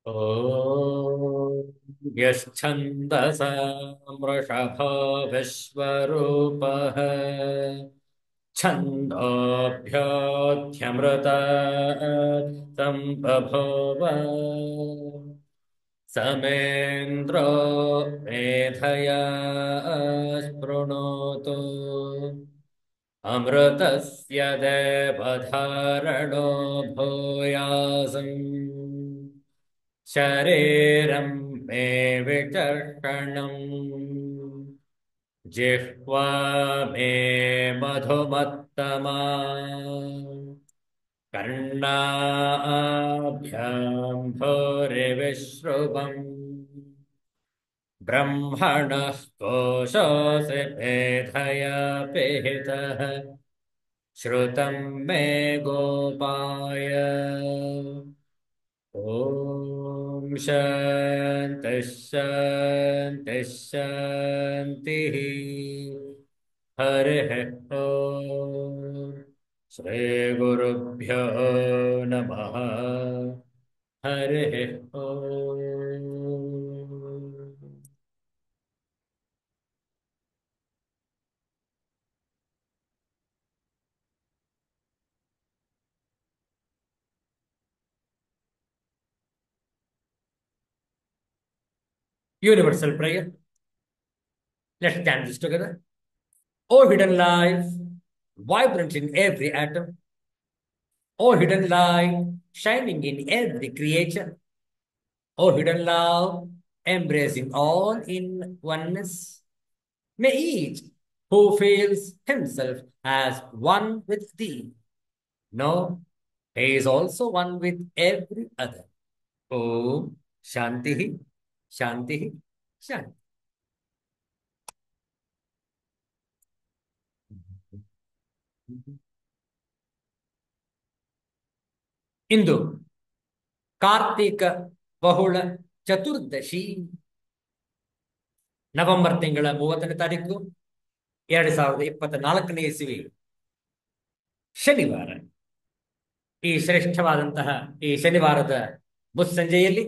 ॐ यश्छन्दसा मृषभो विश्वरूपः छन्दोभ्योऽध्यमृतात् समेन्द्रो मेधया स्पृणोतु अमृतस्य देवधारणो भूयासम् शरीरं मे विचर्षणम् जिह्वा मे मधुमत्तमा कर्णाभ्यां भूरिविश्रुवम् ब्रह्मणः कोशोऽसि मेधया पिहितः श्रुतं मे गोपाय ॐ शान्तिः शान्तिः शान्तिः हरिः ॐ श्रीगुरुभ्यो नमः हरिः ॐ Universal prayer. Let's chant this together. O hidden life, vibrant in every atom. O hidden light, shining in every creature. O hidden love, embracing all in oneness. May each who feels himself as one with thee know he is also one with every other. Om Shanti, Shanti, Shanti. Into Kartika ಬಹುಳ Chaturdashi November ತಿಂಗಳ 30ನೇ ತಾರೀಕು 2024ನೇ ಇಸವಿ ಶನಿವಾರ. ಈ ಶ್ರೇಷ್ಠವಾದಂತಹ ಈ ಶನಿವಾರದ ಮುಸ್ಸಂಜೆಯಲ್ಲಿ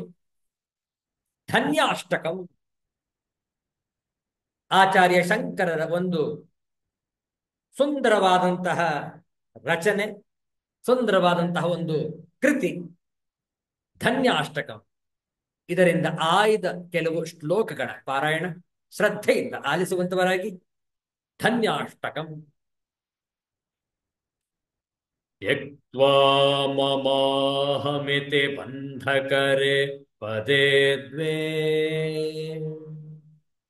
ಧನ್ಯಾಷ್ಟಕಂ ಆಚಾರ್ಯ ಶಂಕರರ ಒಂದು ಸುಂದರವಾದಂತಹ ರಚನೆ, ಸುಂದರವಾದಂತಹ ಒಂದು ಕೃತಿ ಧನ್ಯಾಷ್ಟಕಂ. ಇದರಿಂದ ಆಯ್ದ ಕೆಲವು ಶ್ಲೋಕಗಳ ಪಾರಾಯಣ ಶ್ರದ್ಧೆಯಿಂದ ಆಲಿಸುವಂತವರಾಗಿ ಧನ್ಯಾಷ್ಟಕಂ. ಯಕ್ತ್ವಾ ಮಮಾಹಮಿತಿ ಬಂಧಕರೆ ಪದೇ ದ್ವೇ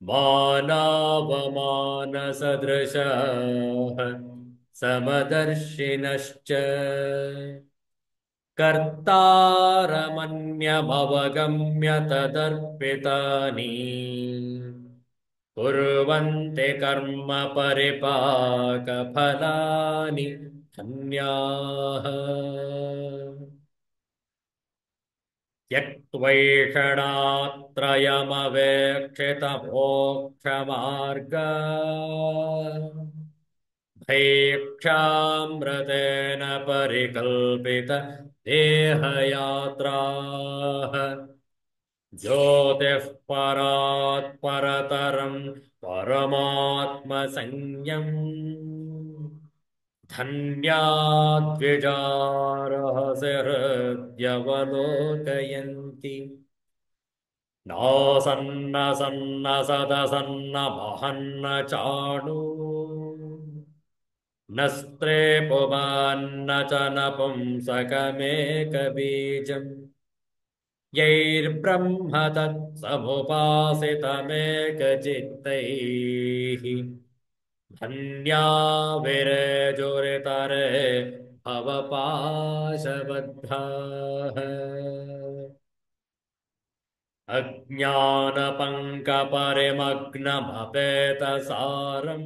ಮಾನಾವಮಾನ ಸದೃಶಃ ಸಮದರ್ಶಿನಶ್ಚ ಕರ್ತಾರಮನ್ಯಮವಗಮ್ಯ ತದರ್ಪಿತಾನಿ ಕುರ್ವಂತೆ ಕರ್ಮ ಪರಿಪಾಕ ಫಲಾನಿ ಧನ್ಯಾಃ. ತ್ಯಕ್ತ್ವೈಷಣಾತ್ರಯಮವೇಕ್ಷಿತ ಮೋಕ್ಷಮಾರ್ಗ ಭೈಕ್ಷಾಮೃತೇನ ಪರಿಕಲ್ಪಿತ ದೇಹಯಾತ್ರಾಃ ಜ್ಯೋತಿಃ ಪರಾತ್ ಪರತರಂ ಪರಮಾತ್ಮ ಸಂಜ್ಞಂ ಧನ್ಯಾದ್ವಿಜಾರಹಸಿ ಹೃದ್ಯವಲೋಕಯಂತಿ ನಾಸನ್ನ ಸನ್ನ ಸದಸನ್ನ ಮಹನ್ನ ಚಾಣು ನಸ್ತ್ರೇ ಪುಮಾನ್ನ ಚ ನಪುಂಸಕಮೇಕಬೀಜಂ ಯೈರ್ಬ್ರಹ್ಮ ತತ್ಸಮುಪಾಸಿತಮೇಕಚಿತ್ತೈಃ ಧನ್ಯಾ ವಿರಜೋರಿತರೆ ಭವಪಾಶಬದ್ಧಾಃ. ಅಜ್ಞಾನಪಂಕಪರಿಮಗ್ನಮಪೇತಸಾರಂ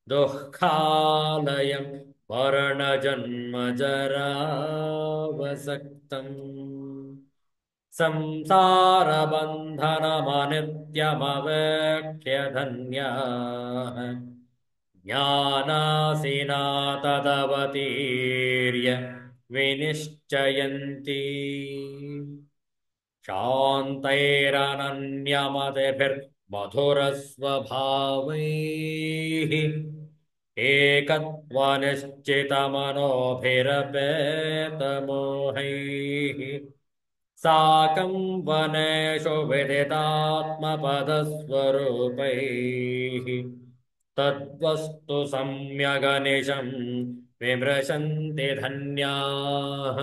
ದುಃಖಾಲಯಂ ವರ್ಣಜನ್ಮಜರಾವಸಕ್ತಂ ಸಂಸಾರಬಂಧನಮನಿತ್ಯಮವೇಕ್ಷ್ಯ ಧನ್ಯಾಃ ಜ್ಞಾನಾಸಿನಾ ತದವತೀರ್ಯ विनिश्चयन्ति शान्तैरनन्यमतिभिर्मधुरस्वभावैः एकत्वनिश्चितमनोभिरपेतमोहैः साकं वनेषु विदितात्मपदस्वरूपैः तद्वस्तु सम्यगनिशं विमृशन्ति धन्याः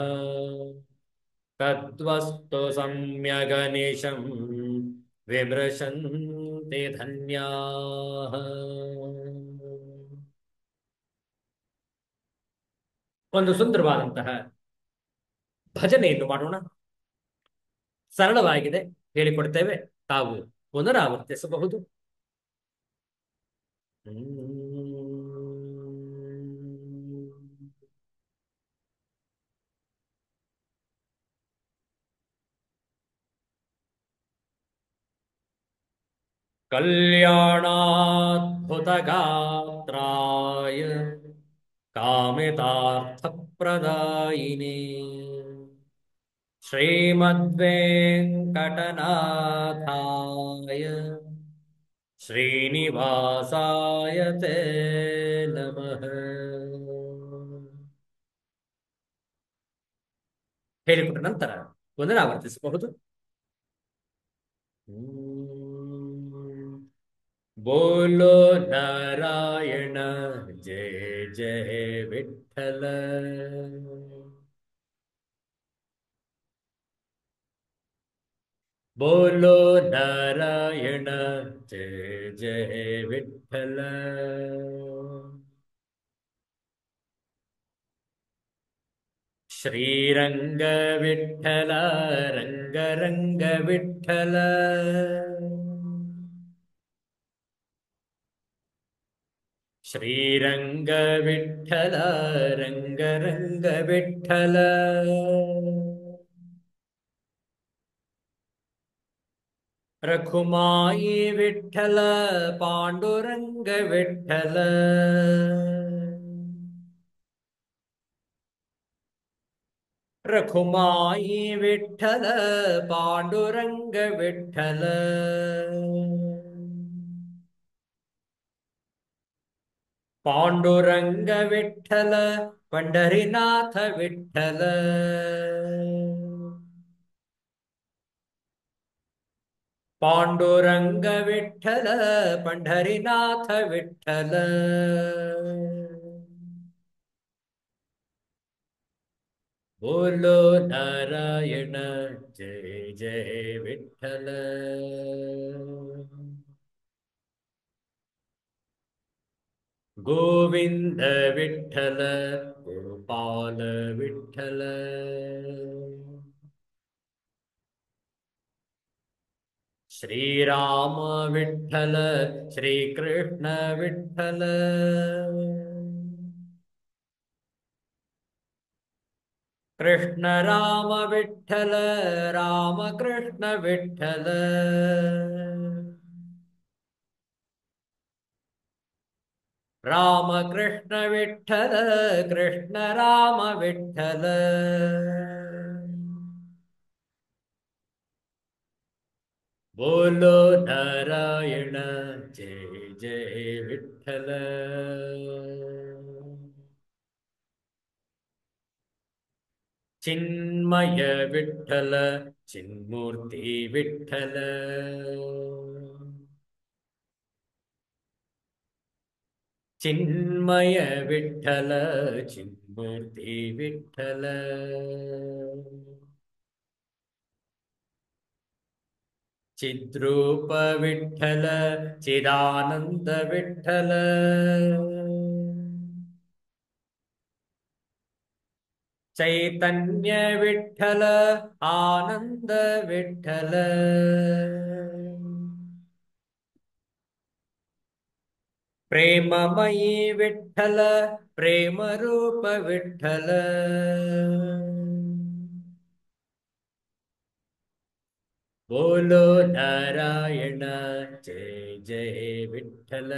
तद्वस्तु सम्यगनिशं विमृशन्ति धन्याः. ಒಂದು ಸುಂದರವಾದಂತಹ ಭಜನೆಯನ್ನು ಮಾಡೋಣ. ಸರಳವಾಗಿದೆ, ಹೇಳಿಕೊಡ್ತೇವೆ, ತಾವು ಪುನರಾವರ್ತಿಸಬಹುದು. कल्याणाद्भुतगात्राय कामितार्थप्रदायिने श्रीमद्वेङ्कटनाथाय श्रीनिवासाय ते नमः. ಹೇಳಿಕೊಟ್ಟ ನಂತರ ಪುನರಾವರ್ತಿಸಬಹುದು. बोलो नारायण जय जय विठ्ठल. बोलो नारायण जय जय विठ्ठल. श्रीरंग विठ्ठल रंग रंग विठ्ठल. श्रीरंग विठ्ठल रंग रंग विठ्ठल. रखुमाई विठ्ठल पांडुरंग विठ्ठल. रखुमाई विठ्ठल पांडुरंग विठ्ठल. पांडुरंग विठ्ठल पंढरीनाथ विठ्ठल. पांडुरंग विठ्ठल पंढरीनाथ विठ्ठल. बोलो नारायण जय जय विठ्ठल. गोविंद विठ्ठल गोपाल विठ्ठल. श्रीराम विठ्ठल श्रीकृष्ण विठ्ठल. कृष्ण राम विठ्ठल राम कृष्ण विठ्ठल. राम कृष्ण विठ्ठल कृष्ण राम विठ्ठल. बोलो नारायण जय जय विठ्ठल. चिन्मय विठ्ठल चिन्मूर्ति विठ्ठल. चिन्मय विठ्ठल चिन्मूर्ति विठ्ठल. चिद्रूप विठ्ठल चिदानंद विठ्ठल. चैतन्य विठ्ठल आनंद विठ्ठल. प्रेममयी विठ्ठल प्रेम रूप विठ्ठल. बोलो नारायण जय जय विठ्ठल.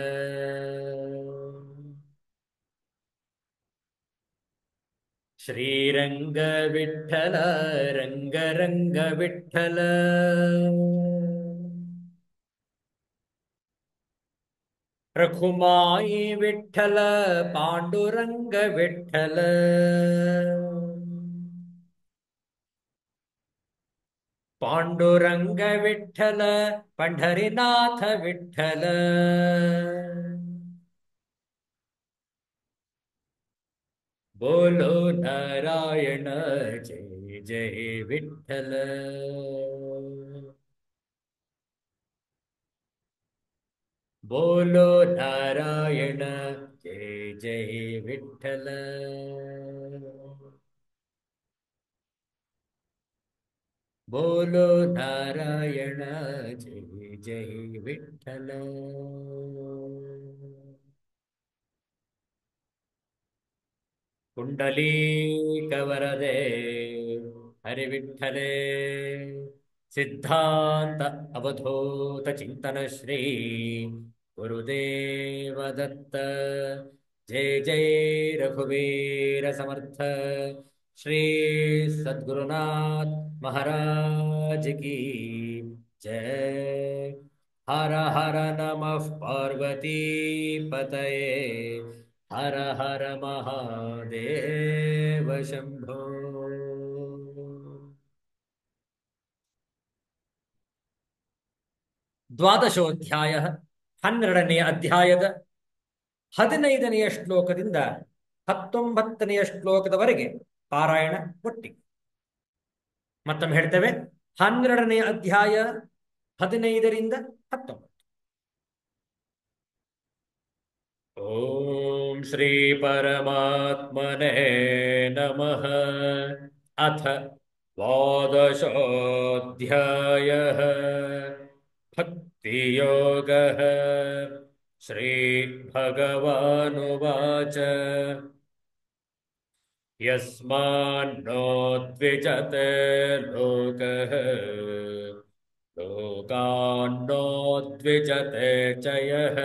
ಶ್ರೀರಂಗ ವಿಠಲ ರಂಗ ರಂಗ ವಿಠಲ रखुमाई विठ्ठल पांडुरंग विठ्ठल पांडुरंग विठ्ठल पंढरीनाथ विठ्ठल बोलो नारायण जय जय विठ्ठल बोलो नारायण जय जय विठ्ठल बोलो नारायण जय जय विठ्ठल कुंडलीकवरदे हरिविठ्ठले सिद्धांत अवधूत चिंतन श्री गुरुदेव दत्त जय जय रघुवीर समर्थ श्री सद्गुरुनाथ महाराज की जय हर हर नमः पार्वती पतये हर हर महादेव शंभो ದ್ವಾದಶೋಧ್ಯಾಯ 12ನೇ ಅಧ್ಯಾಯದ 15ನೆಯ ಶ್ಲೋಕದಿಂದ 19ನೆಯ ಶ್ಲೋಕದವರೆಗೆ ಪಾರಾಯಣ ಒಟ್ಟಿಗೆ ಮತ್ತೊಮ್ಮೆ ಹೇಳ್ತೇವೆ 12ನೇ ಅಧ್ಯಾಯ 15ರಿಂದ 19 ಓಂ ಶ್ರೀ ಪರಮಾತ್ಮನೇ ನಮಃ ಅಥ ದ್ವಾದಶೋಧ್ಯಾಯಃ भक्तियोगः श्रीभगवानुवाच यस्मान्नो द्विजते लोकः लोकान्नो द्विजते च यः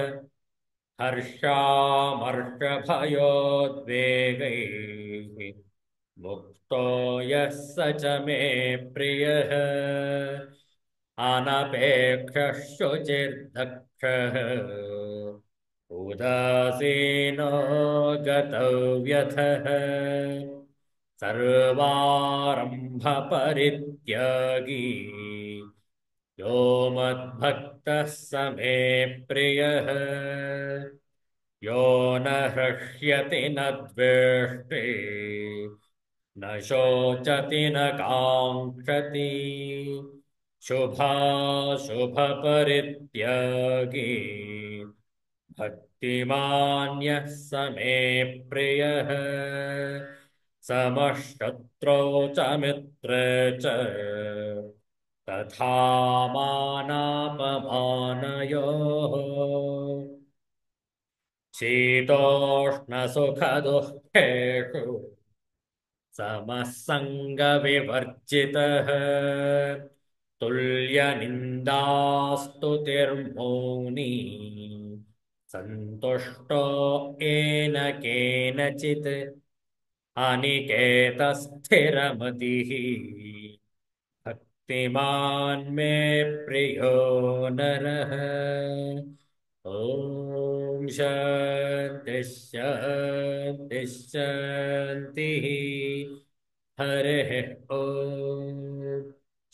हर्षामर्षभयोद्वेगैः मुक्तो यः स च मे प्रियः अनपेक्षः शुचिर्दक्षः उदासीनो गतव्यथः सर्वारम्भपरित्यागी यो मद्भक्तः स मे प्रियः यो न हृष्यति न द्वेष्टि न शोचति न काङ्क्षति शुभाशुभपरित्यागी भक्तिमान्यः स मे प्रियः समशत्रौ च मित्रे च तथा मानापमानयोः शीतोष्णसुखदुःखेषु समः सङ्गविवर्जितः तुल्यनिन्दास्तुतिर्मौनी सन्तुष्टो येन केनचित् अनिकेतस्थिरमतिः भक्तिमान् मे प्रियो नरः ॐ शान्ति शान्ति शान्तिः हरिः ॐ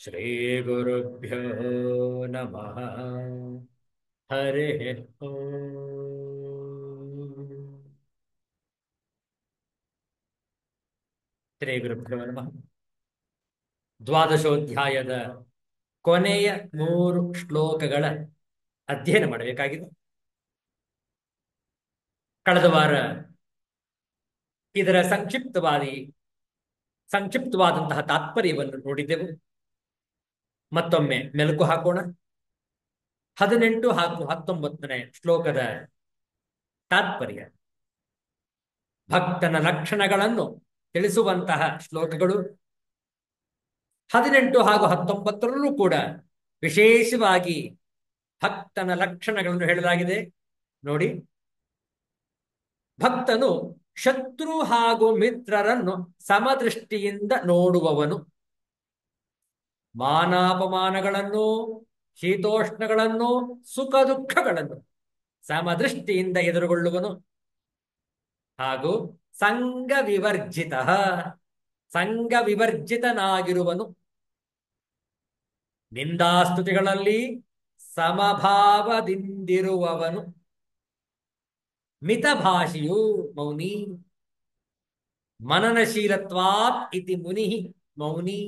श्रीगुरुभ्यो नमः हरिः ॐ श्रीगुरुभ्यो नमः ದ್ವಾದಶೋಧ್ಯಾಯದ ಕೊನೆಯ 3 ಶ್ಲೋಕಗಳ ಅಧ್ಯಯನ ಮಾಡಬೇಕಾಗಿದೆ. ಕಳೆದ ವಾರ ಇದರ ಸಂಕ್ಷಿಪ್ತವಾದಂತಹ ತಾತ್ಪರ್ಯವನ್ನು ನೋಡಿದ್ದೆವು. ಮತ್ತೊಮ್ಮೆ ಮೆಲುಕು ಹಾಕೋಣ. 18 ಹಾಗೂ 19ನೇ ಶ್ಲೋಕದ ತಾತ್ಪರ್ಯ ಭಕ್ತನ ಲಕ್ಷಣಗಳನ್ನು ತಿಳಿಸುವಂತಹ ಶ್ಲೋಕಗಳು. 18 ಹಾಗೂ 19ರಲ್ಲೂ ಕೂಡ ವಿಶೇಷವಾಗಿ ಭಕ್ತನ ಲಕ್ಷಣಗಳನ್ನು ಹೇಳಲಾಗಿದೆ. ನೋಡಿ, ಭಕ್ತನು ಶತ್ರು ಹಾಗೂ ಮಿತ್ರರನ್ನು ಸಮದೃಷ್ಟಿಯಿಂದ ನೋಡುವವನು. ಮಾನಾಪಮಾನಗಳನ್ನು, ಶೀತೋಷ್ಣಗಳನ್ನು, ಸುಖ ದುಃಖಗಳನ್ನು ಸಮದೃಷ್ಟಿಯಿಂದ ಎದುರುಗೊಳ್ಳುವನು. ಹಾಗೂ ಸಂಘ ವಿವರ್ಜಿತ, ಸಂಘ ವಿವರ್ಜಿತನಾಗಿರುವನು. ನಿಂದಾಸ್ತುತಿಗಳಲ್ಲಿ ಸಮಭಾವದಿಂದಿರುವವನು. ಮಿತಭಾಷಿಯು ಮೌನಿ. ಮನನಶೀಲತ್ವಾತ್ ಇತಿ ಮುನಿ ಮೌನಿ.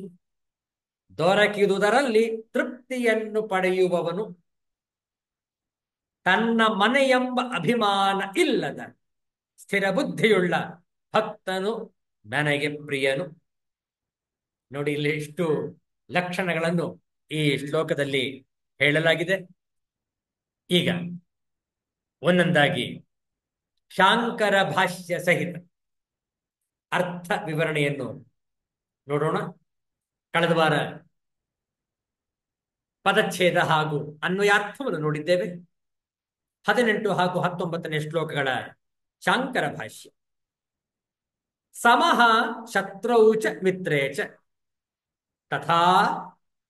ದೊರಕಿದುದರಲ್ಲಿ ತೃಪ್ತಿಯನ್ನು ಪಡೆಯುವವನು. ತನ್ನ ಮನೆಯೆಂಬ ಅಭಿಮಾನ ಇಲ್ಲದ ಸ್ಥಿರ ಬುದ್ಧಿಯುಳ್ಳ ಭಕ್ತನು ನನಗೆ ಪ್ರಿಯನು. ನೋಡಿ, ಇಲ್ಲಿ ಇಷ್ಟು ಲಕ್ಷಣಗಳನ್ನು ಈ ಶ್ಲೋಕದಲ್ಲಿ ಹೇಳಲಾಗಿದೆ. ಈಗ ಒಂದೊಂದಾಗಿ ಶಾಂಕರ ಭಾಷ್ಯ ಸಹಿತ ಅರ್ಥ ವಿವರಣೆಯನ್ನು ನೋಡೋಣ. ಕಳೆದ ವಾರ ಪದಚ್ಛೇದ ಹಾಗೂ ಅನ್ವಯಾರ್ಥವನ್ನು ನೋಡಿದ್ದೇವೆ. 18 ಹಾಗೂ 19ನೇ ಶ್ಲೋಕಗಳ ಶಾಂಕರ ಭಾಷ್ಯ. ಸಮಃ ಶತ್ರೌ ಚ ಮಿತ್ರೇ ಚ ತಥಾ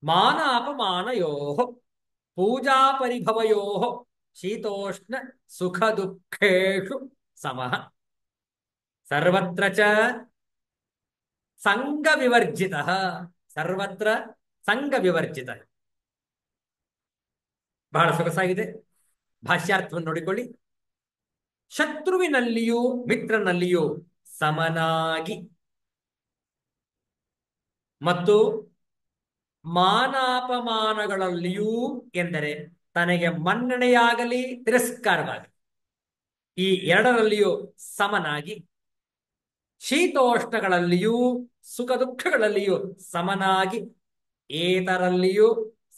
ಮಾನಾಪಮಾನಯೋಃ ಪೂಜಾ ಪರಿಭವಯೋಃ ಶೀತೋಷ್ಣ ಸುಖ ದುಃಖೇಷು ಸಮಃ. ಸರ್ವತ್ರ ಚ ಸಂಘ ವಿವರ್ಜಿತಃ. ಸರ್ವತ್ರ ಸಂಘ ವಿವರ್ಜಿತ. ಬಹಳ ಸೊಗಸಾಗಿದೆ. ಭಾಷ್ಯಾರ್ಥವನ್ನು ನೋಡಿಕೊಳ್ಳಿ. ಶತ್ರುವಿನಲ್ಲಿಯೂ ಮಿತ್ರನಲ್ಲಿಯೂ ಸಮನಾಗಿ ಮತ್ತು ಮಾನಾಪಮಾನಗಳಲ್ಲಿಯೂ ಎಂದರೆ ತನಗೆ ಮನ್ನಣೆಯಾಗಲಿ ತಿರಸ್ಕಾರವಾಗಲಿ ಈ ಎರಡರಲ್ಲಿಯೂ ಸಮನಾಗಿ, ಶೀತೋಷ್ಣಗಳಲ್ಲಿಯೂ ಸುಖ ದುಃಖಗಳಲ್ಲಿಯೂ ಸಮನಾಗಿ, ಏತರಲ್ಲಿಯೂ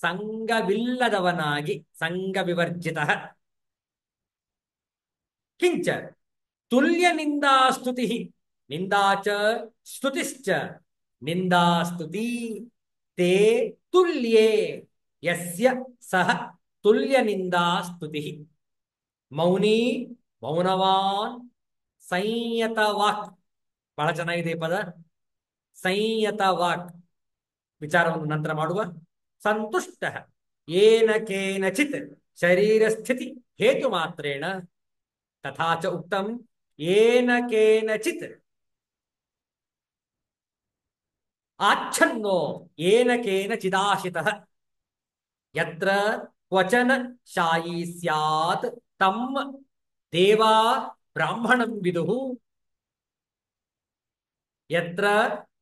ಸಂಘವಿಲ್ಲದವನಾಗಿ, ಸಂಘ ವಿವರ್ಜಿತ. ಕಿಂಚ ತುಲ್ಯ ನಿಂದಾ ಸ್ತುತಿ, ನಿಂದಾಚ ಸ್ತುತಿಶ್ಚ ನಿಂದಾಸ್ತುತಿ ತೇ ತುಲ್ಯೇ ಯಸ್ಯ ಸಹ ತುಲ್ಯ ನಿಂದಾ ಸ್ತುತಿ. ಮೌನಿ ಮೌನವಾನ್ ಸಂಯತ ವಾಕ್. ಬಹಳ ಚೆನ್ನಾಗಿದೆ ಈ ಪದ, ಸಂಯತ ವಾಕ್. ವಿಚಾರವನ್ನು ನಂತರ ಮಾಡುವ. ಸಂತುಷ್ಟ ಏನ ಕೇನಚಿತ್ ಶರೀರ ಸ್ಥಿತಿ ಹೇತು ಮಾತ್ರೇಣ ತಥಾ ಚ ಉಕ್ತಂ ಏನ ಕೇನಚಿತ್ ಆಚ್ಛನ್ನೋ ಏನ ಕೇನಚಿದಾಶಿತಃ ಯತ್ರ ಕ್ವಚನ ಶಾಯಿ ಸ್ಯಾತ್ ತಮ್ಮ ದೇವಾ ಬ್ರಾಹ್ಮಣಂ ವಿದುಃ. ಯತ್ರ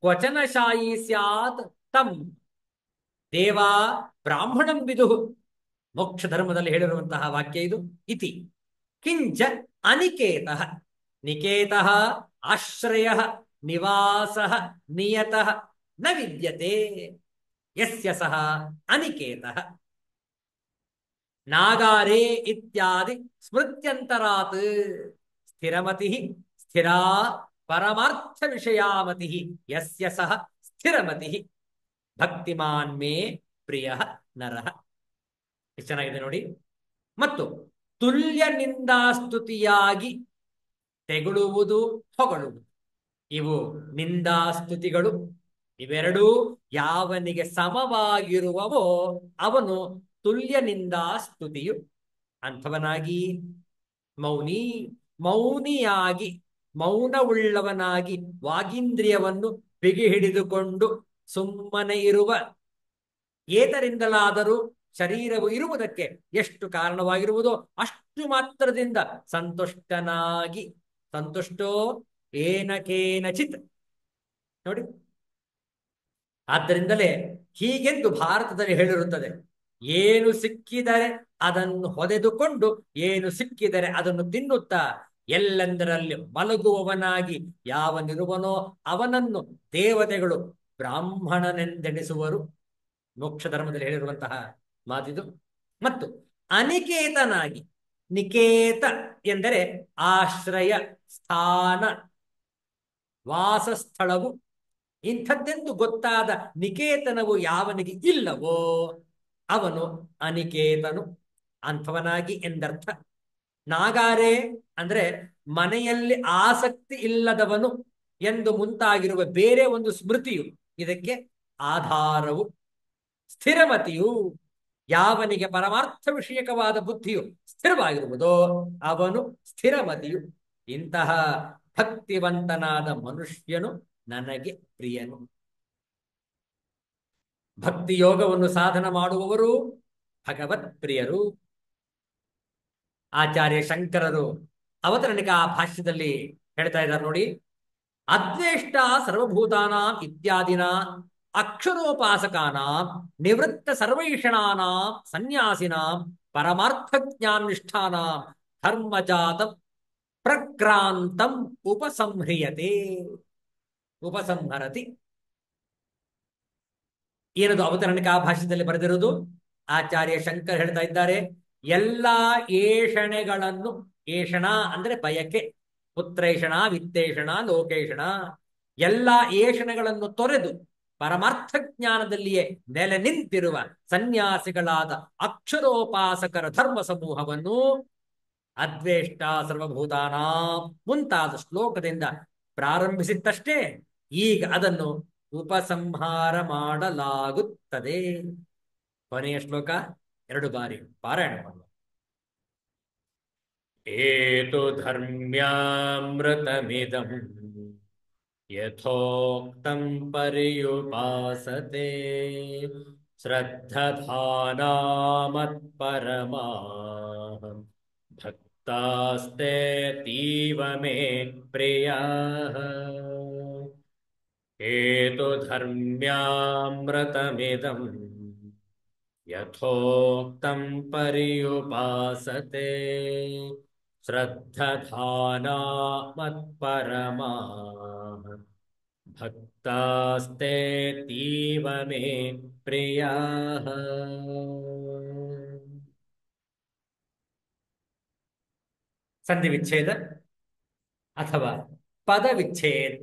ಕ್ವಚನ ಶಾಯಿ ಸ್ಯಾತ್ ತಂ ದೇವಾ ಬ್ರಾಹ್ಮಣಂ ವಿದುಃ. ಮೋಕ್ಷ ಧರ್ಮದಲ್ಲಿ ಹೇಳಿರುವಂತಹ ವಾಕ್ಯ ಇದು. ಇತಿ ಕಿಂಚ ಅನಿಕೇತಃ. ನಿಕೇತಃ ಆಶ್ರಯಃ ನಿವಾಸಃ ನಿಯತಃ ನ ವಿದ್ಯತೆ ಯಸ್ಯ ಸಹ ಅನಿಕೇತಃ. ನಾಗಾರೇ ಇತ್ಯಾದಿ ಸ್ಮೃತ್ಯಂತರಾತ್ ಸ್ಥಿರಮತಿ ಸ್ಥಿರಾ ಪರಮಾರ್ಥ ವಿಷಯಾಮತಿ ಯಸ್ಯ ಸಹ ಸ್ಥಿರಮತಿ ಭಕ್ತಿಮಾನ್ ಮೇ ಪ್ರಿಯ ನರಃ. ಎಷ್ಟು ಚೆನ್ನಾಗಿದೆ ನೋಡಿ. ಮತ್ತು ತುಲ್ಯ ನಿಂದಾಸ್ತುತಿಯಾಗಿ ತೆಗಳುವುದು, ಹೊಗಳುವುದು, ಇವು ನಿಂದಾಸ್ತುತಿಗಳು. ಇವೆರಡೂ ಯಾವನಿಗೆ ಸಮವಾಗಿರುವವೋ ಅವನು ತುಲ್ಯ ನಿಂದಾಸ್ತುತಿಯು. ಅಂಥವನಾಗಿ ಮೌನಿ, ಮೌನಿಯಾಗಿ, ಮೌನವುಳ್ಳವನಾಗಿ ವಾಗೀಂದ್ರಿಯವನ್ನು ಬಿಗಿ ಹಿಡಿದುಕೊಂಡು ಸುಮ್ಮನೆ ಇರುವ, ಏತರಿಂದಲಾದರೂ ಶರೀರವು ಇರುವುದಕ್ಕೆ ಎಷ್ಟು ಕಾರಣವಾಗಿರುವುದೋ ಅಷ್ಟು ಮಾತ್ರದಿಂದ ಸಂತುಷ್ಟನಾಗಿ, ಸಂತುಷ್ಟೋ ಏನ ಕೇನಚಿತ್. ನೋಡಿ, ಆದ್ದರಿಂದಲೇ ಹೀಗೆಂದು ಭಾರತದಲ್ಲಿ ಹೇಳಿರುತ್ತದೆ, ಏನು ಸಿಕ್ಕಿದರೆ ಅದನ್ನು ಹೊದೆದುಕೊಂಡು, ಏನು ಸಿಕ್ಕಿದರೆ ಅದನ್ನು ತಿನ್ನುತ್ತಾ ಎಲ್ಲೆಂದರಲ್ಲಿ ಮಲಗುವವನಾಗಿ ಯಾವನಿರುವನೋ ಅವನನ್ನು ದೇವತೆಗಳು ಬ್ರಾಹ್ಮಣನೆಂದೆಣಿಸುವರು. ಮೋಕ್ಷ ಧರ್ಮದಲ್ಲಿ ಹೇಳಿರುವಂತಹ ಮಾತಿದು. ಮತ್ತು ಅನಿಕೇತನಾಗಿ, ನಿಕೇತ ಎಂದರೆ ಆಶ್ರಯ ಸ್ಥಾನ, ವಾಸಸ್ಥಳವು. ಇಂಥದ್ದೆಂದು ಗೊತ್ತಾದ ನಿಕೇತನವು ಯಾವನಿಗೆ ಇಲ್ಲವೋ ಅವನು ಅನಿಕೇತನು. ಅಂಥವನಾಗಿ ಎಂದರ್ಥ. ನಾಗಾರೆ ಅಂದ್ರೆ ಮನೆಯಲ್ಲಿ ಆಸಕ್ತಿ ಇಲ್ಲದವನು ಎಂದು ಮುಂತಾಗಿರುವ ಬೇರೆ ಒಂದು ಸ್ಮೃತಿಯು ಇದಕ್ಕೆ ಆಧಾರವು. ಸ್ಥಿರಮತಿಯು, ಯಾವನಿಗೆ ಪರಮಾರ್ಥ ವಿಷಯಕವಾದ ಬುದ್ಧಿಯು ಸ್ಥಿರವಾಗಿರುವುದೋ ಅವನು ಸ್ಥಿರಮತಿಯು. ಇಂತಹ ಭಕ್ತಿವಂತನಾದ ಮನುಷ್ಯನು ನನಗೆ ಪ್ರಿಯನು. ಭಕ್ತಿ ಯೋಗವನ್ನು ಸಾಧನ ಮಾಡುವವರು ಭಗವತ್ ಪ್ರಿಯರು. ಆಚಾರ್ಯ ಶಂಕರರು ಅವತರಣಿಕಾ ಭಾಷ್ಯದಲ್ಲಿ ಹೇಳ್ತಾ ಇದ್ದಾರೆ ನೋಡಿ, ಅದ್ವೇಷ್ಟ ಸರ್ವಭೂತಾನಾಂ ಇತ್ಯಾದಿನ ಅಕ್ಷರೋಪಾಸಕಾನಾಂ ನಿವೃತ್ತ ಸರ್ವೈಷಣಾನಾಂ ಸನ್ಯಾಸಿನಾಂ ಪರಮಾರ್ಥಜ್ಞಾನಿಷ್ಠಾನಾಂ ಧರ್ಮಜಾತಂ ಪ್ರಕ್ರಾಂತಂ ಉಪಸಂಹ್ರಿಯತೆ. ಉಪಸಂಹರತಿ ಏನದು ಅವತರಣಿಕಾ ಭಾಷ್ಯದಲ್ಲಿ ಬರೆದಿರುವುದು? ಆಚಾರ್ಯ ಶಂಕರ್ ಹೇಳ್ತಾ ಇದ್ದಾರೆ, ಎಲ್ಲಾ ಏಷಣೆಗಳನ್ನು, ಏಷಣ ಅಂದ್ರೆ ಬಯಕೆ, ಪುತ್ರೈಷಣ, ವಿತ್ತೇಷಣ, ಲೋಕೇಷಣ, ಎಲ್ಲಾ ಏಷಣೆಗಳನ್ನು ತೊರೆದು ಪರಮಾರ್ಥ ಜ್ಞಾನದಲ್ಲಿಯೇ ನೆಲೆ ನಿಂತಿರುವ ಸನ್ಯಾಸಿಗಳಾದ ಅಕ್ಷರೋಪಾಸಕರ ಧರ್ಮ ಸಮೂಹವನ್ನು ಅದ್ವೇಷ್ಟ ಸರ್ವಭೂತಾನ ಮುಂತಾದ ಶ್ಲೋಕದಿಂದ ಪ್ರಾರಂಭಿಸಿದ್ದಷ್ಟೇ ಈಗ ಅದನ್ನು ಉಪಸಂಹಾರ ಮಾಡಲಾಗುತ್ತದೆ. ಕೊನೆಯ ಶ್ಲೋಕ 2 ಬಾರಿ ಪಾರಾಯಣ ಮಾಡುವ. ಏತು ಧರ್ಮ್ಯಾಮೃತಮಿದಂ ಯಥೋಕ್ತಂ ಪರ್ಯುಪಾಸತೆ ಶ್ರದ್ಧಧಾನಾ ಮತ್ಪರಮಾಃ ಭಕ್ತಾಸ್ತೇತೀವ ಮೇ ಪ್ರಿಯಾಃ. ಏತು ಧರ್ಮ್ಯಾಮೃತಮಿದಂ ಯಥೋಕ್ತಂ ಪರ್ಯುಪಾಸತೆ ಶ್ರದ್ಧಧಾನಾ ಮತ್ಪರಮಾಃ ಭಕ್ತಾಸ್ತೇತೀವ ಮೇ ಪ್ರಿಯಾಃ. ಸಂಧಿ ವಿಚ್ಛೇದ ಅಥವಾ ಪದವಿಚ್ಛೇದ,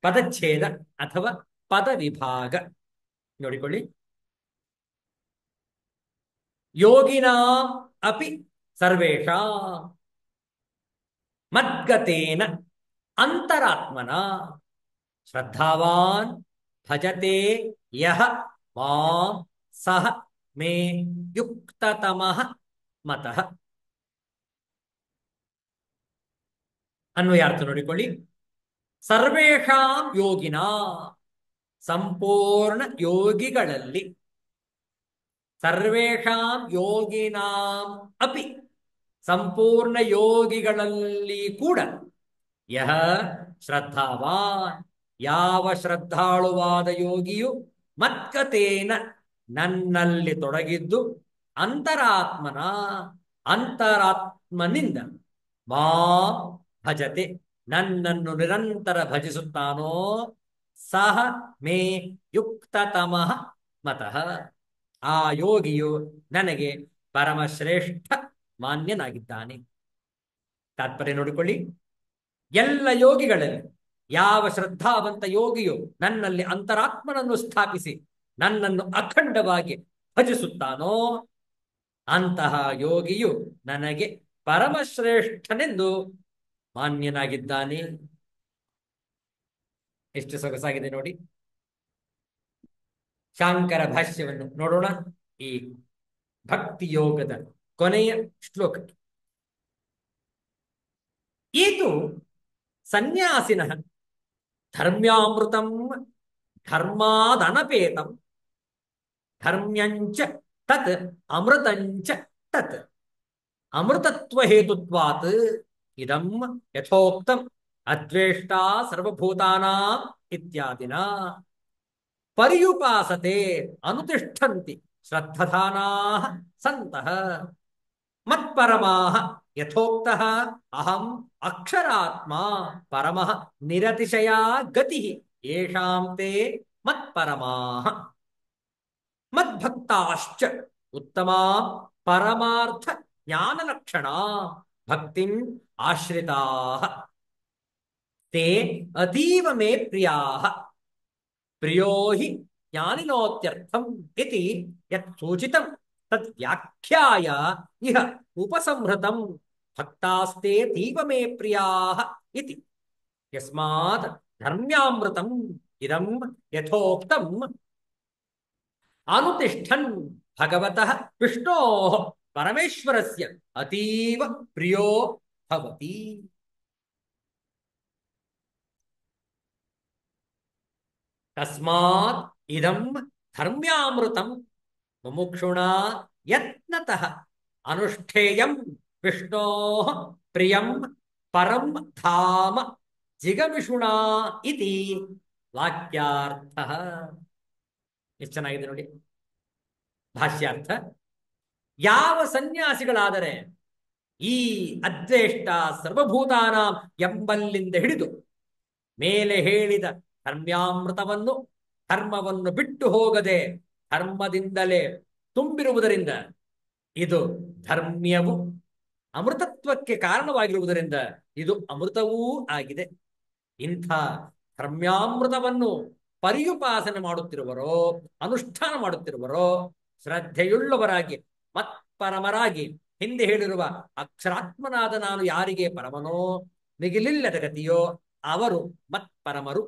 ಪದಚ್ಛೇದ ಅಥವಾ ಪದ ವಿಭಾಗ ನೋಡಿಕೊಳ್ಳಿ. ಯೋಗಿನಾಂ ಅಪಿ ಸರ್ವೇಷಾಂ ಮದ್ಗತೇನ ಅಂತರಾತ್ಮನ ಶ್ರದ್ಧಾವಾನ್ ಭಜತೆ ಯಹ ಮಾಂ ಸಹ ಮೇ ಯುಕ್ತತಮಃ ಮತಃ. ಅನ್ವಯಾರ್ಥ ನೋಡಿಕೊಳ್ಳಿ. ಸರ್ವೇಷಾಂ ಯೋಗಿನ, ಸಂಪೂರ್ಣ ಯೋಗಿಗಳಲ್ಲಿ, ಸರ್ವೇಷಾಂ ಯೋಗಿನಾಂ ಅಪಿ, ಸಂಪೂರ್ಣ ಯೋಗಿಗಳಲ್ಲಿ ಕೂಡ, ಯಹ ಶ್ರದ್ಧಾವಾನ್, ಯಾವ ಶ್ರದ್ಧಾಳುವಾದ ಯೋಗಿಯು, ಮತ್ಕತೇನ ನನ್ನಲ್ಲಿ ತೊಡಗಿದ್ದು, ಅಂತರಾತ್ಮನ ಅಂತರಾತ್ಮನಿಂದ, ಮಾಂ ಭಜತೆ ನನ್ನನ್ನು ನಿರಂತರ ಭಜಿಸುತ್ತಾನೋ, ಸಹ ಮೇ ಯುಕ್ತತಮಃ ಮತಃ ಆ ಯೋಗಿಯು ನನಗೆ ಪರಮಶ್ರೇಷ್ಠ ಮಾನ್ಯನಾಗಿದ್ದಾನೆ. ತಾತ್ಪರ್ಯ ನೋಡಿಕೊಳ್ಳಿ. ಎಲ್ಲ ಯೋಗಿಗಳಲ್ಲಿ ಯಾವ ಶ್ರದ್ಧಾವಂತ ಯೋಗಿಯು ನನ್ನಲ್ಲಿ ಅಂತರಾತ್ಮನನ್ನು ಸ್ಥಾಪಿಸಿ ನನ್ನನ್ನು ಅಖಂಡವಾಗಿ ಭಜಿಸುತ್ತಾನೋ ಅಂತಹ ಯೋಗಿಯು ನನಗೆ ಪರಮಶ್ರೇಷ್ಠನೆಂದು ಮಾನ್ಯನಾಗಿದ್ದಾನೆ. ಎಷ್ಟು ಸೊಗಸಾಗಿದೆ ನೋಡಿ. ಶಾಂಕರ ಭಾಷ್ಯವನ್ನು ನೋಡೋಣ. ಈ ಭಕ್ತಿ ಯೋಗದ ಕೊನೆಯ ಶ್ಲೋಕ. ಇದು ಸನ್ಯಾಸಿನಃ ಧರ್ಮ್ಯಾಮೃತಂ ಧರ್ಮಾದನಪೇತಂ ಧರ್ಮ್ಯಂಚ ತತ್ ಅಮೃತಂಚ ತತ್ ಅಮೃತತ್ವ ಹೇತುತ್ವಾತ್ ಇದಂ ಯಥೋಕ್ತಂ ಅದ್ವೇಷ್ಟ ಸರ್ವಭೂತಾನಾಂ ಇತ್ಯಾದಿನ ಪರ್ಯುಪಾಸತೆ ಅನುತಿಷ್ಠಂತಿ ಶ್ರದ್ಧಧಾನಾಃ ಸಂತಃ ಮತ್ಪರಮಾಃ ಯಥೋಕ್ತಃ ಅಹಂ ಅಕ್ಷರಾತ್ಮ ಪರಮಃ ನಿರತಿಶಯಾ ಗತಿಃ ಯೇಷಾಂ ತೇ ಮತ್ಪರಮಾಃ ಮದ್ಭಕ್ತಾಶ್ಚ ಉತ್ತಮಾ ಪರಮಾರ್ಥ ಜ್ಞಾನಲಕ್ಷಣಾ ಭಕ್ತಿಂ ಆಶ್ರಿತಾಃ ತೇ ಅತೀವ ಮೇ ಪ್ರಿಯಾಃ ಪ್ರಿಯೋ ಹಿ ಜ್ಞಾನಿನೋತ್ಯರ್ಥಂ ಇತಿ ಯತ್ ಸೂಚಿತಂ ತದ್ ವ್ಯಾಖ್ಯಾಯ ಇಹ ಉಪಸಂಹೃತಂ ಭಕ್ತಾಸ್ತೆ ತೀವ ಮೇ ಪ್ರಿಯಾಃ ಇತಿ ಯಸ್ಮಾತ್ ಧರ್ಮ್ಯಾಮೃತಂ ಇದಂ ಯಥೋಕ್ತಂ ಅನುತಿಷ್ಠನ್ ಭಗವತಃ ವಿಷ್ಣೋಃ ಪರಮೇಶ್ವರಸ್ಯ ಅತೀವ ಪ್ರಿಯೋ ಭವತಿ. ತಸ್ಮಾತ್ ಇದಂ ಧರ್ಮ್ಯಾಮೃತಂ ಮುಮುಕ್ಷುಣಾ ಯತ್ನತಃ ಅನುಷ್ಠೇಯಂ ವಿಷ್ಣೋಃ ಪ್ರಿಯಂ ಪರಂ ಧಾಮ ಜಿಗಮಿಷುಣಾ ಇತಿ ವಾಕ್ಯಾರ್ಥಃ. ಎಷ್ಟು ಚೆನ್ನಾಗಿದೆ ನೋಡಿ ಭಾಷ್ಯಾರ್ಥ. ಯಾವ ಸನ್ಯಾಸಿಗಳಾದರೆ ಈ ಅದ್ವೇಷ್ಟ ಸರ್ವಭೂತಾನಾಂ ಎಂಬಲ್ಲಿಂದ ಹಿಡಿದು ಮೇಲೆ ಹೇಳಿದ ಧರ್ಮ್ಯಾಮೃತವನ್ನು ಧರ್ಮವನ್ನು ಬಿಟ್ಟು ಹೋಗದೆ ಧರ್ಮದಿಂದಲೇ ತುಂಬಿರುವುದರಿಂದ ಇದು ಧರ್ಮ್ಯವು ಅಮೃತತ್ವಕ್ಕೆ ಕಾರಣವಾಗಿರುವುದರಿಂದ ಇದು ಅಮೃತವೂ ಆಗಿದೆ. ಇಂಥ ಧರ್ಮ್ಯಾಮೃತವನ್ನು ಪರಿಯುಪಾಸನೆ ಮಾಡುತ್ತಿರುವರೋ ಅನುಷ್ಠಾನ ಮಾಡುತ್ತಿರುವರೋ ಶ್ರದ್ಧೆಯುಳ್ಳವರಾಗಿ ಮತ್ಪರಮರಾಗಿ ಹಿಂದೆ ಹೇಳಿರುವ ಅಕ್ಷರಾತ್ಮನಾದ ನಾನು ಯಾರಿಗೆ ಪರಮನೋ ಮಿಗಿಲಿಲ್ಲದ ಗತಿಯೋ ಅವರು ಮತ್ಪರಮರು.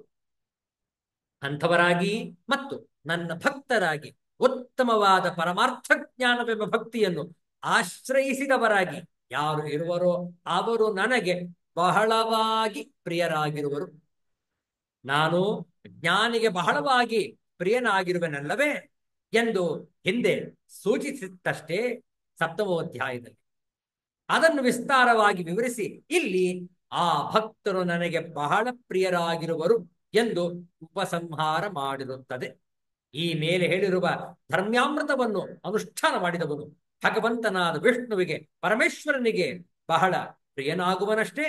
ಅಂಥವರಾಗಿ ಮತ್ತು ನನ್ನ ಭಕ್ತರಾಗಿ ಉತ್ತಮವಾದ ಪರಮಾರ್ಥ ಜ್ಞಾನವೆಂಬ ಭಕ್ತಿಯನ್ನು ಆಶ್ರಯಿಸಿದವರಾಗಿ ಯಾರು ಇರುವರೋ ಅವರು ನನಗೆ ಬಹಳವಾಗಿ ಪ್ರಿಯರಾಗಿರುವರು. ನಾನು ಜ್ಞಾನಿಗೆ ಬಹಳವಾಗಿ ಪ್ರಿಯನಾಗಿರುವೆನಲ್ಲವೇ ಎಂದು ಹಿಂದೆ ಸೂಚಿಸಿತ್ತಷ್ಟೇ ಸಪ್ತಮೋಧ್ಯಾಯದಲ್ಲಿ. ಅದನ್ನು ವಿಸ್ತಾರವಾಗಿ ವಿವರಿಸಿ ಇಲ್ಲಿ ಆ ಭಕ್ತರು ನನಗೆ ಬಹಳ ಪ್ರಿಯರಾಗಿರುವರು ಎಂದು ಉಪಸಂಹಾರ ಮಾಡಿರುತ್ತದೆ. ಈ ಮೇಲೆ ಹೇಳಿರುವ ಧರ್ಮ್ಯಾಮೃತವನ್ನು ಅನುಷ್ಠಾನ ಮಾಡಿದವನು ಭಗವಂತನಾದ ವಿಷ್ಣುವಿಗೆ ಪರಮೇಶ್ವರನಿಗೆ ಬಹಳ ಪ್ರಿಯನಾಗುವನಷ್ಟೇ.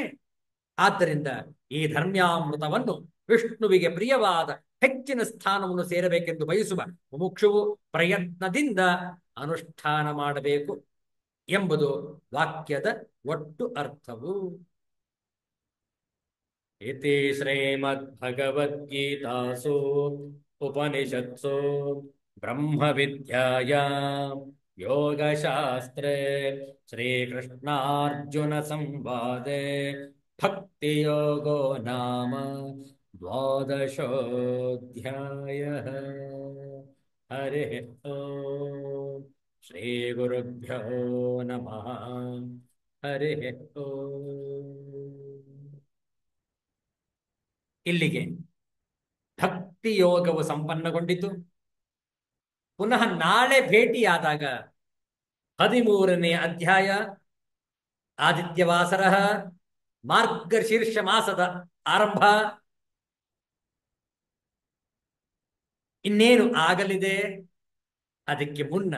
ಆದ್ದರಿಂದ ಈ ಧರ್ಮ್ಯಾಮೃತವನ್ನು ವಿಷ್ಣುವಿಗೆ ಪ್ರಿಯವಾದ ಹೆಚ್ಚಿನ ಸ್ಥಾನವನ್ನು ಸೇರಬೇಕೆಂದು ಬಯಸುವ ಮುಮುಕ್ಷುವು ಪ್ರಯತ್ನದಿಂದ ಅನುಷ್ಠಾನ ಮಾಡಬೇಕು ಎಂಬುದು ವಾಕ್ಯದ ಒಟ್ಟು ಅರ್ಥವು. ಇತಿ ಶ್ರೀಮದ್ಭಗವದ್ಗೀತಾಸು ಉಪನಿಷತ್ಸು ಬ್ರಹ್ಮವಿದ್ಯಾಯಾಂ ಯೋಗಶಾಸ್ತ್ರೇ ಶ್ರೀಕೃಷ್ಣಾರ್ಜುನ ಸಂವಾದೆ ಭಕ್ತಿಯೋಗೋ ನಾಮ ದ್ವಾದಶೋऽಧ್ಯಾಯಃ. ಹರಿಃ ಓಂ ಶ್ರೀ ಗುರುಭ್ಯೋ ನಮಃ. ಹರಿಃ ಓಂ. ಇಲ್ಲಿಗೆ ಭಕ್ತಿ ಯೋಗವು ಸಂಪನ್ನಗೊಂಡಿತು. ಪುನಃ ನಾಳೆ ಭೇಟಿಯಾದಾಗ 13ನೇ ಅಧ್ಯಾಯ ಆದಿತ್ಯವಾಸರ ಮಾರ್ಗಶೀರ್ಷ ಮಾಸದ ಆರಂಭ ಇನ್ನೇನು ಆಗಲಿದೆ. ಅದಕ್ಕೆ ಮುನ್ನ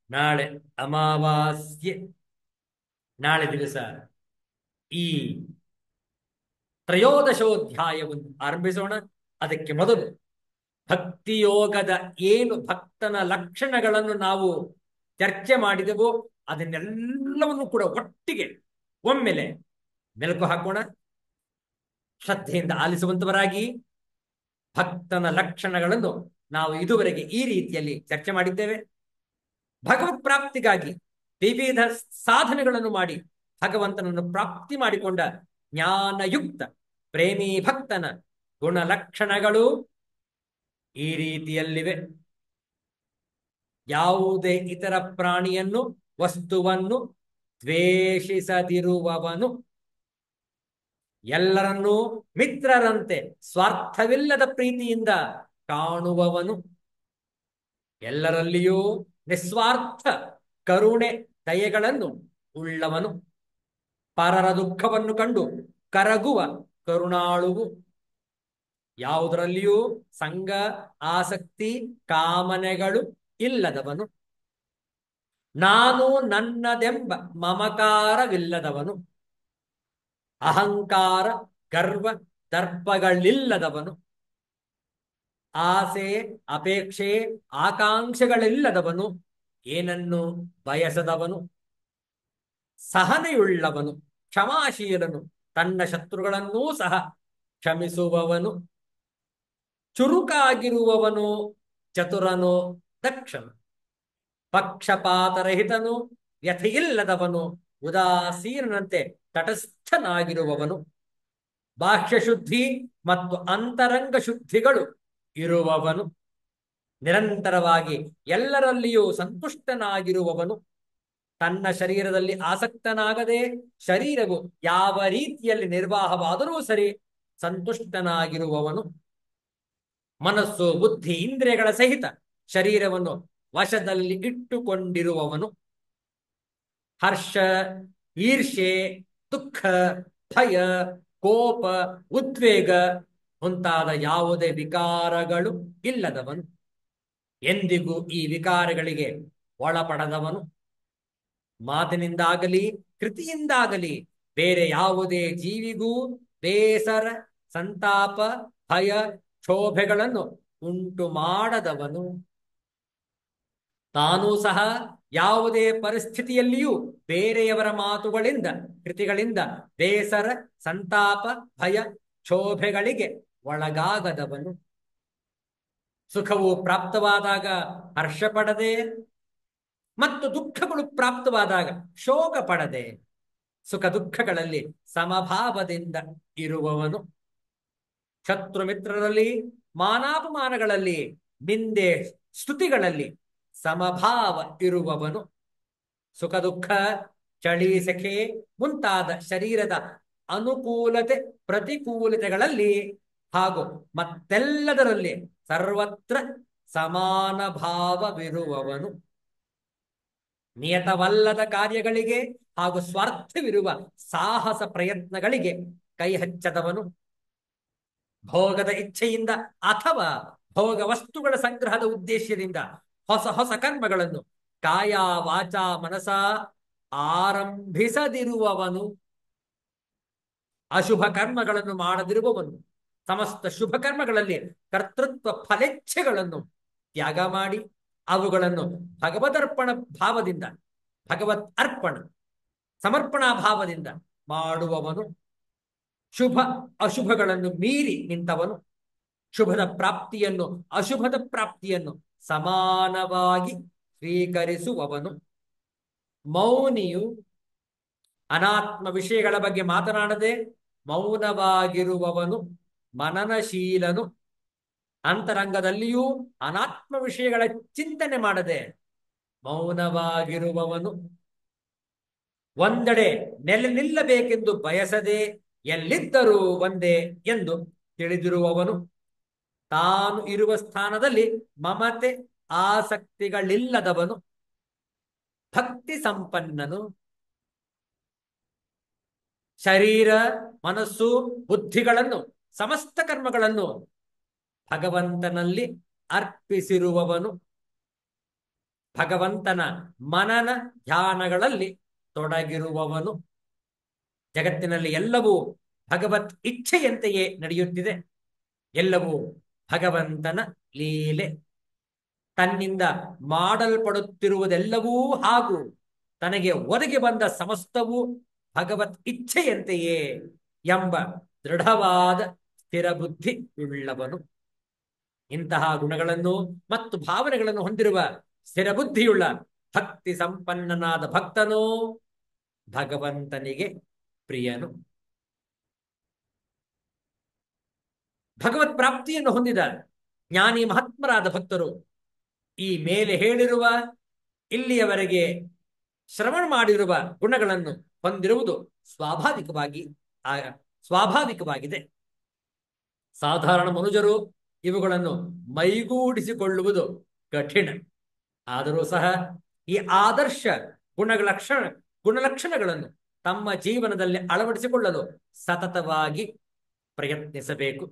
ನಾಳೆ ಅಮಾವಾಸ್ಯೆ. ನಾಳೆ ದಿವಸ ಈ ತ್ರಯೋದಶೋಧ್ಯಾಯವನ್ನು ಆರಂಭಿಸೋಣ. ಅದಕ್ಕೆ ಮೊದಲು ಭಕ್ತಿಯೋಗದ ಏನು ಭಕ್ತನ ಲಕ್ಷಣಗಳನ್ನು ನಾವು ಚರ್ಚೆ ಮಾಡಿದೆವೋ ಅದನ್ನೆಲ್ಲವನ್ನು ಕೂಡ ಒಟ್ಟಿಗೆ ಒಮ್ಮೆಲೆ ಮೆಲುಕು ಹಾಕೋಣ. ಶ್ರದ್ಧೆಯಿಂದ ಆಲಿಸುವಂತವರಾಗಿ ಭಕ್ತನ ಲಕ್ಷಣಗಳನ್ನು ನಾವು ಇದುವರೆಗೆ ಈ ರೀತಿಯಲ್ಲಿ ಚರ್ಚೆ ಮಾಡಿದ್ದೇವೆ. ಭಗವತ್ ಪ್ರಾಪ್ತಿಗಾಗಿ ವಿವಿಧ ಸಾಧನೆಗಳನ್ನು ಮಾಡಿ ಭಗವಂತನನ್ನು ಪ್ರಾಪ್ತಿ ಮಾಡಿಕೊಂಡ ಜ್ಞಾನಯುಕ್ತ ಪ್ರೇಮಿ ಭಕ್ತನ ಗುಣಲಕ್ಷಣಗಳು ಈ ರೀತಿಯಲ್ಲಿವೆ. ಯಾವುದೇ ಇತರ ಪ್ರಾಣಿಯನ್ನು ವಸ್ತುವನ್ನು ದ್ವೇಷಿಸದಿರುವವನು, ಎಲ್ಲರನ್ನೂ ಮಿತ್ರರಂತೆ ಸ್ವಾರ್ಥವಿಲ್ಲದ ಪ್ರೀತಿಯಿಂದ ಕಾಣುವವನು, ಎಲ್ಲರಲ್ಲಿಯೂ ನಿಸ್ವಾರ್ಥ ಕರುಣೆ ದಯೆಗಳನ್ನು ಉಳ್ಳವನು, ಪರರ ದುಃಖವನ್ನು ಕಂಡು ಕರಗುವ ಕರುಣಾಳುವು, ಯಾವುದರಲ್ಲಿಯೂ ಸಂಗ ಆಸಕ್ತಿ ಕಾಮನೆಗಳು ಇಲ್ಲದವನು, ನಾನು ನನ್ನದೆಂಬ ಮಮಕಾರವಿಲ್ಲದವನು, ಅಹಂಕಾರ ಗರ್ವ ದರ್ಪಗಳಿಲ್ಲದವನು, ಆಸೆ ಅಪೇಕ್ಷೆ ಆಕಾಂಕ್ಷೆಗಳಿಲ್ಲದವನು, ಏನನ್ನು ಬಯಸದವನು, ಸಹನೆಯುಳ್ಳವನು, ಕ್ಷಮಾಶೀಲನು, ತನ್ನ ಶತ್ರುಗಳನ್ನೂ ಸಹ ಕ್ಷಮಿಸುವವನು, ಚುರುಕಾಗಿರುವವನು, ಚತುರನು, ದಕ್ಷನು, ಪಕ್ಷಪಾತರಹಿತನು, ವ್ಯಥೆಯಿಲ್ಲದವನು, ಉದಾಸೀನಂತೆ ತಟಸ್ಥನಾಗಿರುವವನು. ಬಾಹ್ಯ ಶುದ್ಧಿ ಮತ್ತು ಅಂತರಂಗ ಶುದ್ಧಿಗಳು ಇರುವವನು. ನಿರಂತರವಾಗಿ ಎಲ್ಲರಲ್ಲಿಯೂ ಸಂತುಷ್ಟನಾಗಿರುವವನು. ತನ್ನ ಶರೀರದಲ್ಲಿ ಆಸಕ್ತನಾಗದೆ ಶರೀರವು ಯಾವ ರೀತಿಯಲ್ಲಿ ನಿರ್ವಾಹವಾದರೂ ಸರಿ ಸಂತುಷ್ಟನಾಗಿರುವವನು. ಮನಸ್ಸು ಬುದ್ಧಿ ಇಂದ್ರಿಯಗಳ ಸಹಿತ ಶರೀರವನ್ನು ವಶದಲ್ಲಿ ಇಟ್ಟುಕೊಂಡಿರುವವನು. ಹರ್ಷ, ಈರ್ಷೆ, ದುಃಖ, ಭಯ, ಕೋಪ, ಉದ್ವೇಗ ಮುಂತಾದ ಯಾವುದೇ ವಿಕಾರಗಳು ಇಲ್ಲದವನು. ಎಂದಿಗೂ ಈ ವಿಕಾರಗಳಿಗೆ ಒಳಪಡದವನು. ಮಾತಿನಿಂದಾಗಲಿ ಕೃತಿಯಿಂದಾಗಲಿ ಬೇರೆ ಯಾವುದೇ ಜೀವಿಗೂ ಬೇಸರ, ಸಂತಾಪ, ಭಯ, ಕ್ಷೋಭೆಗಳನ್ನು ಉಂಟು ಮಾಡದವನು. ತಾನೂ ಸಹ ಯಾವುದೇ ಪರಿಸ್ಥಿತಿಯಲ್ಲಿಯೂ ಬೇರೆಯವರ ಮಾತುಗಳಿಂದ ಕೃತಿಗಳಿಂದ ಬೇಸರ, ಸಂತಾಪ, ಭಯ, ಕ್ಷೋಭೆಗಳಿಗೆ ಒಳಗಾಗದವನು. ಸುಖವು ಪ್ರಾಪ್ತವಾದಾಗ ಹರ್ಷ ಪಡದೆ ಮತ್ತು ದುಃಖಗಳು ಪ್ರಾಪ್ತವಾದಾಗ ಶೋಕ ಪಡದೆ ಸುಖ ದುಃಖಗಳಲ್ಲಿ ಸಮಭಾವದಿಂದ ಇರುವವನು. ಶತ್ರು ಮಿತ್ರರಲ್ಲಿ, ಮಾನಾಪಮಾನಗಳಲ್ಲಿ, ನಿಂದೆ ಸ್ತುತಿಗಳಲ್ಲಿ ಸಮಭಾವ ಇರುವವನು. ಸುಖ ದುಃಖ, ಚಳಿ ಸೆಖೆ ಮುಂತಾದ ಶರೀರದ ಅನುಕೂಲತೆ ಪ್ರತಿಕೂಲತೆಗಳಲ್ಲಿ ಹಾಗೂ ಮತ್ತೆಲ್ಲದರಲ್ಲಿ ಸರ್ವತ್ರ ಸಮಾನ ಭಾವವಿರುವವನು. ನಿಯತವಲ್ಲದ ಕಾರ್ಯಗಳಿಗೆ ಹಾಗೂ ಸ್ವಾರ್ಥವಿರುವ ಸಾಹಸ ಪ್ರಯತ್ನಗಳಿಗೆ ಕೈ ಹಚ್ಚದವನು. ಭೋಗದ ಇಚ್ಛೆಯಿಂದ ಅಥವಾ ಭೋಗ ವಸ್ತುಗಳ ಸಂಗ್ರಹದ ಉದ್ದೇಶದಿಂದ ಹೊಸ ಹೊಸ ಕರ್ಮಗಳನ್ನು ಕಾಯ ವಾಚ ಮನಸ ಆರಂಭಿಸದಿರುವವನು. ಅಶುಭ ಕರ್ಮಗಳನ್ನು ಮಾಡದಿರುವವನು. ಸಮಸ್ತ ಶುಭ ಕರ್ಮಗಳಲ್ಲಿ ಕರ್ತೃತ್ವ ಫಲೇಚ್ಛೆಗಳನ್ನು ತ್ಯಾಗ ಮಾಡಿ ಅವುಗಳನ್ನು ಭಗವದರ್ಪಣ ಭಾವದಿಂದ, ಭಗವತ್ ಅರ್ಪಣ ಸಮರ್ಪಣಾ ಭಾವದಿಂದ ಮಾಡುವವನು. ಶುಭ ಅಶುಭಗಳನ್ನು ಮೀರಿ ನಿಂತವನು. ಶುಭದ ಪ್ರಾಪ್ತಿಯನ್ನು ಅಶುಭದ ಪ್ರಾಪ್ತಿಯನ್ನು ಸಮಾನವಾಗಿ ಸ್ವೀಕರಿಸುವವನು. ಮೌನಿಯು ಅನಾತ್ಮ ವಿಷಯಗಳ ಬಗ್ಗೆ ಮಾತನಾಡದೆ ಮೌನವಾಗಿರುವವನು. ಮನನಶೀಲನು. ಅಂತರಂಗದಲ್ಲಿಯೂ ಅನಾತ್ಮ ವಿಷಯಗಳ ಚಿಂತನೆ ಮಾಡದೆ ಮೌನವಾಗಿರುವವನು. ಒಂದೆಡೆ ನೆಲೆ ನಿಲ್ಲಬೇಕೆಂದು ಬಯಸದೆ ಎಲ್ಲಿದ್ದರೂ ಒಂದೇ ಎಂದು ತಿಳಿದಿರುವವನು. ತಾನು ಇರುವ ಸ್ಥಾನದಲ್ಲಿ ಮಮತೆ ಆಸಕ್ತಿಗಳಿಲ್ಲದವನು. ಭಕ್ತಿ ಸಂಪನ್ನನು. ಶರೀರ, ಮನಸ್ಸು, ಬುದ್ಧಿಗಳನ್ನು ಸಮಸ್ತ ಕರ್ಮಗಳನ್ನು ಭಗವಂತನಲ್ಲಿ ಅರ್ಪಿಸಿರುವವನು. ಭಗವಂತನ ಮನನ ಧ್ಯಾನಗಳಲ್ಲಿ ತೊಡಗಿರುವವನು. ಜಗತ್ತಿನಲ್ಲಿ ಎಲ್ಲವೂ ಭಗವತ್ ಇಚ್ಛೆಯಂತೆಯೇ ನಡೆಯುತ್ತಿದೆ. ಎಲ್ಲವೂ ಭಗವಂತನ ಲೀಲೆ. ತನ್ನಿಂದ ಮಾಡಲ್ಪಡುತ್ತಿರುವುದೆಲ್ಲವೂ ಹಾಗೂ ತನಗೆ ಒದಗಿ ಬಂದ ಸಮಸ್ತವೂ ಭಗವತ್ ಇಚ್ಛೆಯಂತೆಯೇ ಎಂಬ ದೃಢವಾದ ಸ್ಥಿರ ಬುದ್ಧಿ ಉಳ್ಳವನು. ಇಂತಹ ಗುಣಗಳನ್ನು ಮತ್ತು ಭಾವನೆಗಳನ್ನು ಹೊಂದಿರುವ ಸ್ಥಿರ ಬುದ್ಧಿಯುಳ್ಳ ಭಕ್ತಿ ಸಂಪನ್ನನಾದ ಭಕ್ತನು ಭಗವಂತನಿಗೆ ಪ್ರಿಯನು. ಭಗವತ್ ಪ್ರಾಪ್ತಿಯನ್ನು ಹೊಂದಿದ ಜ್ಞಾನಿ ಮಹಾತ್ಮರಾದ ಭಕ್ತರು ಈ ಮೇಲೆ ಹೇಳಿರುವ ಇಲ್ಲಿಯವರೆಗೆ ಶ್ರವಣ ಮಾಡಿರುವ ಗುಣಗಳನ್ನು ಹೊಂದಿರುವುದು ಸ್ವಾಭಾವಿಕವಾಗಿದೆ. ಸಾಧಾರಣ ಮನುಜರು ಇವುಗಳನ್ನು ಮೈಗೂಡಿಸಿಕೊಳ್ಳುವುದು ಕಠಿಣ. ಆದರೂ ಸಹ ಈ ಆದರ್ಶ ಗುಣಲಕ್ಷಣಗಳನ್ನು ತಮ್ಮ ಜೀವನದಲ್ಲಿ ಅಳವಡಿಸಿಕೊಳ್ಳಲು ಸತತವಾಗಿ ಪ್ರಯತ್ನಿಸಬೇಕು.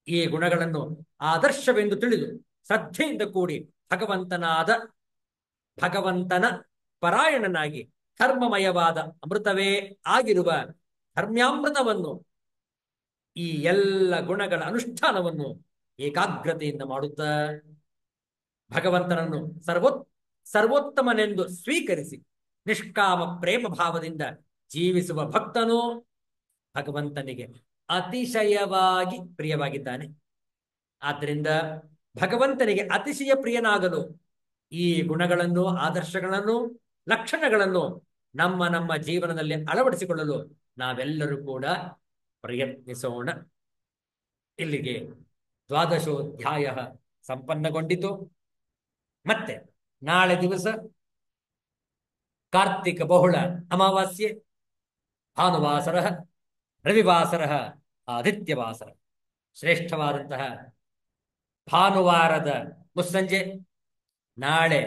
ಈ ಗುಣಗಳನ್ನು ಆದರ್ಶವೆಂದು ತಿಳಿದು ಶ್ರದ್ಧೆಯಿಂದ ಕೂಡಿ ಭಗವಂತನ ಪರಾಯಣನಾಗಿ ಕರ್ಮಮಯವಾದ ಅಮೃತವೇ ಆಗಿರುವ ಧರ್ಮ್ಯಾಮೃತವನ್ನು, ಈ ಎಲ್ಲ ಗುಣಗಳ ಅನುಷ್ಠಾನವನ್ನು ಏಕಾಗ್ರತೆಯಿಂದ ಮಾಡುತ್ತಾ ಭಗವಂತನನ್ನು ಸರ್ವೋತ್ತಮನೆಂದು ಸ್ವೀಕರಿಸಿ ನಿಷ್ಕಾಮ ಪ್ರೇಮ ಭಾವದಿಂದ ಜೀವಿಸುವ ಭಕ್ತನು ಭಗವಂತನಿಗೆ ಅತಿಶಯವಾಗಿ ಪ್ರಿಯವಾಗಿದ್ದಾನೆ. ಆದ್ದರಿಂದ ಭಗವಂತನಿಗೆ ಅತಿಶಯ ಪ್ರಿಯನಾಗಲು ಈ ಗುಣಗಳನ್ನು, ಆದರ್ಶಗಳನ್ನು, ಲಕ್ಷಣಗಳನ್ನು ನಮ್ಮ ನಮ್ಮ ಜೀವನದಲ್ಲಿ ಅಳವಡಿಸಿಕೊಳ್ಳಲು ನಾವೆಲ್ಲರೂ ಕೂಡ ಪ್ರಯತ್ನಿಸೋಣ. ಇಲ್ಲಿಗೆ ದ್ವಾದಶೋಧ್ಯಾಯ ಸಂಪನ್ನಗೊಂಡಿತು. ಮತ್ತೆ ನಾಳೆ ದಿವಸ ಕಾರ್ತಿಕ ಬಹುಳ ಅಮಾವಾಸ್ಯೆ, ಭಾನುವಾಸರ, ರವಿವಾಸರ, ಆದಿತ್ಯವಾಸರ, ಶ್ರೇಷ್ಠವಾದಂತಹ ಭಾನುವಾರದ ಮುಸ್ಸಂಜೆ ನಾಳೆ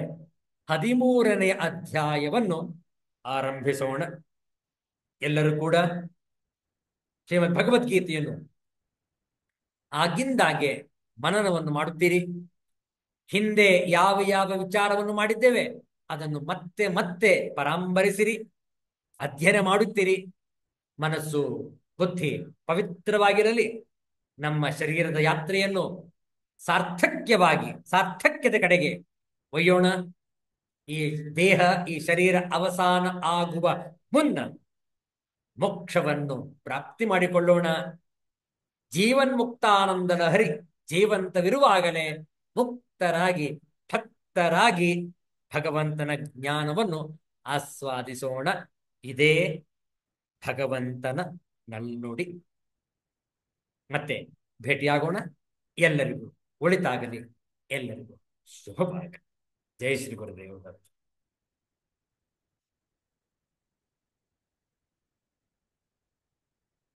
13ನೇ ಅಧ್ಯಾಯವನ್ನು ಆರಂಭಿಸೋಣ. ಎಲ್ಲರೂ ಕೂಡ ಶ್ರೀಮದ್ ಭಗವದ್ಗೀತೆಯನ್ನು ಆಗಿಂದಾಗೆ ಮನನವನ್ನು ಮಾಡುತ್ತೀರಿ. ಹಿಂದೆ ಯಾವ ಯಾವ ವಿಚಾರವನ್ನು ಮಾಡಿದ್ದೇವೆ ಅದನ್ನು ಮತ್ತೆ ಮತ್ತೆ ಪರಾಂಬರಿಸಿರಿ, ಅಧ್ಯಯನ ಮಾಡುತ್ತೀರಿ. ಮನಸ್ಸು ಬುದ್ಧಿ ಪವಿತ್ರವಾಗಿರಲಿ. ನಮ್ಮ ಶರೀರದ ಯಾತ್ರೆಯನ್ನು ಸಾರ್ಥಕ್ಯತೆ ಕಡೆಗೆ ಒಯ್ಯೋಣ. ಈ ದೇಹ, ಈ ಶರೀರ ಅವಸಾನ ಆಗುವ ಮುನ್ನ ಮೋಕ್ಷವನ್ನು ಪ್ರಾಪ್ತಿ ಮಾಡಿಕೊಳ್ಳೋಣ. ಜೀವನ್ಮುಕ್ತಾನಂದ ಲಹರಿ ಜೀವಂತವಿರುವಾಗಲೇ ಮುಕ್ತರಾಗಿ ಭಕ್ತರಾಗಿ ಭಗವಂತನ ಜ್ಞಾನವನ್ನು ಆಸ್ವಾದಿಸೋಣ. ಇದೇ ಭಗವಂತನ ನಲ್ನುಡಿ. ಮತ್ತೆ ಭೇಟಿಯಾಗೋಣ. ಎಲ್ಲರಿಗೂ ಒಳಿತಾಗಲಿ, ಎಲ್ಲರಿಗೂ ಶುಭವಾಗಲಿ. ಜೈ ಶ್ರೀ ಗುರುದೇವ.